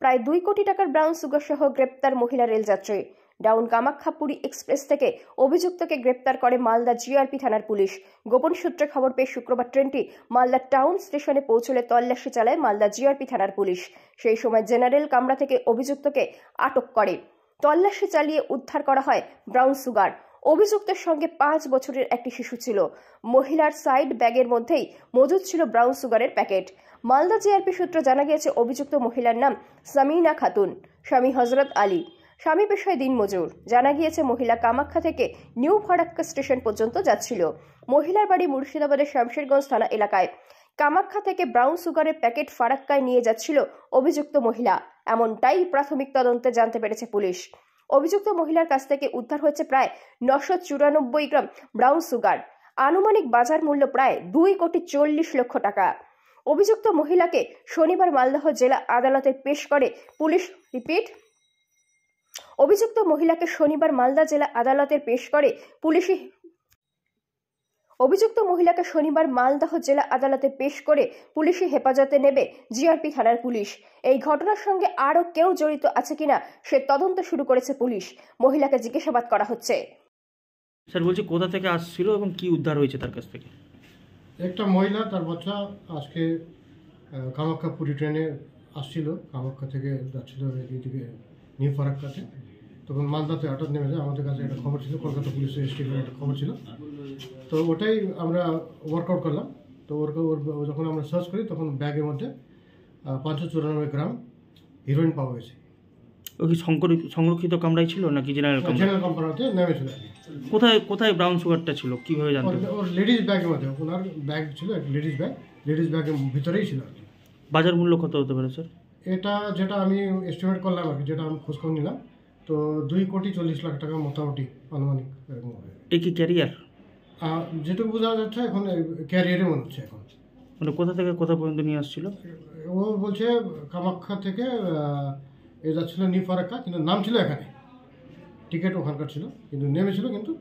প্রায় 2 কোটি টাকার ব্রাউন সুগার সহ গ্রেপ্তার মহিলা রেলযাত্রী। ডাউন কামাখ্যা পুরী এক্সপ্রেস থেকে অভিযুক্তকে গ্রেপ্তার করে মালদা জিআরপি থানার পুলিশ। গোপন সূত্রে খবর পেয়ে শুক্রবার ট্রেনটি মালদা টাউন স্টেশনে পৌঁছলে তল্লাশি চালায় মালদা জিআরপি থানার পুলিশ। সেই সময় জেনারেল কামরা থেকে অভিযুক্তকে আটক করে তল্লাশি চালিয়ে উদ্ধার করা হয় ব্রাউন সুগার। অভিযুক্তের সঙ্গে 5 বছরের একটি শিশু ছিল। মহিলার সাইড ব্যাগের মধ্যেই মজুদ ছিল ব্রাউন সুগারের প্যাকেট। মালদা জিআরপি সূত্রে জানা গিয়েছে অভিযুক্ত মহিলার নাম সামিনা খাতুন, স্বামী হজরত আলী, স্বামী পেশায় দিনমজুর। জানা গিয়েছে মহিলা কামাখ্যা থেকে নিউ ফারাক্কা স্টেশন পর্যন্ত যাচ্ছিল। মহিলার বাড়ি মুর্শিদাবাদের শামশেরগঞ্জ থানা এলাকায়। কামাখ্যা থেকে ব্রাউন সুগারের প্যাকেট ফারাক্কায় নিয়ে যাচ্ছিল অভিযুক্ত মহিলা, এমনটাই প্রাথমিক তদন্তে জানতে পেরেছে পুলিশ। অভিযুক্ত মহিলার কাছ থেকে উদ্ধার হয়েছে প্রায় 994 গ্রাম ব্রাউন সুগার। আনুমানিক বাজার মূল্য প্রায় 2,40,00,000 টাকা। অভিযুক্ত মহিলাকে শনিবার মালদহ জেলা আদালতে পেশ করে পুলিশ। অভিযুক্ত মহিলাকে শনিবার মালদা জেলা আদালতে পেশ করে পুলিশি হেফাজতে নেবে জিআরপি থানার পুলিশ। এই ঘটনার সঙ্গে আরও কেউ জড়িত আছে কিনা সে তদন্ত শুরু করেছে পুলিশ। মহিলাকে জিজ্ঞাসাবাদ করা হচ্ছে। স্যার বলছি কোথা থেকে আসছিল এবং কি উদ্ধার হয়েছে তার কাছ থেকে? একটা মহিলা তার বাচ্চা আজকে কামাখ্যা পুরী ট্রেনে আসছিল, কামাখ্যা থেকে যাচ্ছিল এইদিকে নিউ ফারাক্কাতে। তখন মালদাতে হঠাৎ নেমে যায়। আমাদের কাছে একটা খবর ছিল, কলকাতা পুলিশের স্টেশনের একটা খবর ছিল, তো ওটাই আমরা ওয়ার্কআউট করলাম। তো যখন আমরা সার্চ করি তখন ব্যাগের মধ্যে 594 গ্রাম হিরোইন পাওয়া গেছে। ও কি সংরক্ষিত কামরাই ছিল নাকি জেনারেল কামরাতে নেমেছিল? কোথায় ব্রাউন সুগারটা ছিল কিভাবে জানতে? ওর লেডিস ব্যাগের মধ্যে, ওনার ব্যাগ ছিল একটা লেডিস ব্যাগের ভিতরেই ছিল আর কি। বাজার মূল্য কত হতে পারে স্যার? এটা যেটা আমি এস্টিমেট করলাম আর কি, যেটা আমি খোঁজখবর নিলাম, তো 2,40,00,000 টাকা মোটামুটি আনুমানিক এরকম হবে। এ কি ক্যারিয়ার? যেটুকু বোঝা যাচ্ছে এখন ক্যারিয়ারে মনে হচ্ছে। এখন মানে কোথা থেকে কোথা পর্যন্ত নিয়ে আসছিল? ও বলছে কামাখ্যা থেকে এ যাচ্ছিল নিউ ফারাক্কা, কিন্তু নাম ছিল এখানে, টিকিট ওখানকার ছিল, কিন্তু নেমেছিল কিন্তু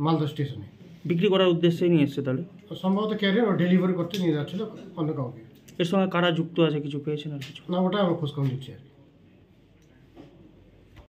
মালদা স্টেশনে। বিক্রি করার উদ্দেশ্যে নিয়ে এসছে তাহলে? সম্ভবত ক্যারিয়ার ও ডেলিভারি করতে নিয়ে যাচ্ছিল অন্য কাউকে। এর সঙ্গে কারা যুক্ত আছে কিছু পেয়েছেন আর কিছু? না, ওটা আমি খোঁজখবর নিচ্ছি আর কি।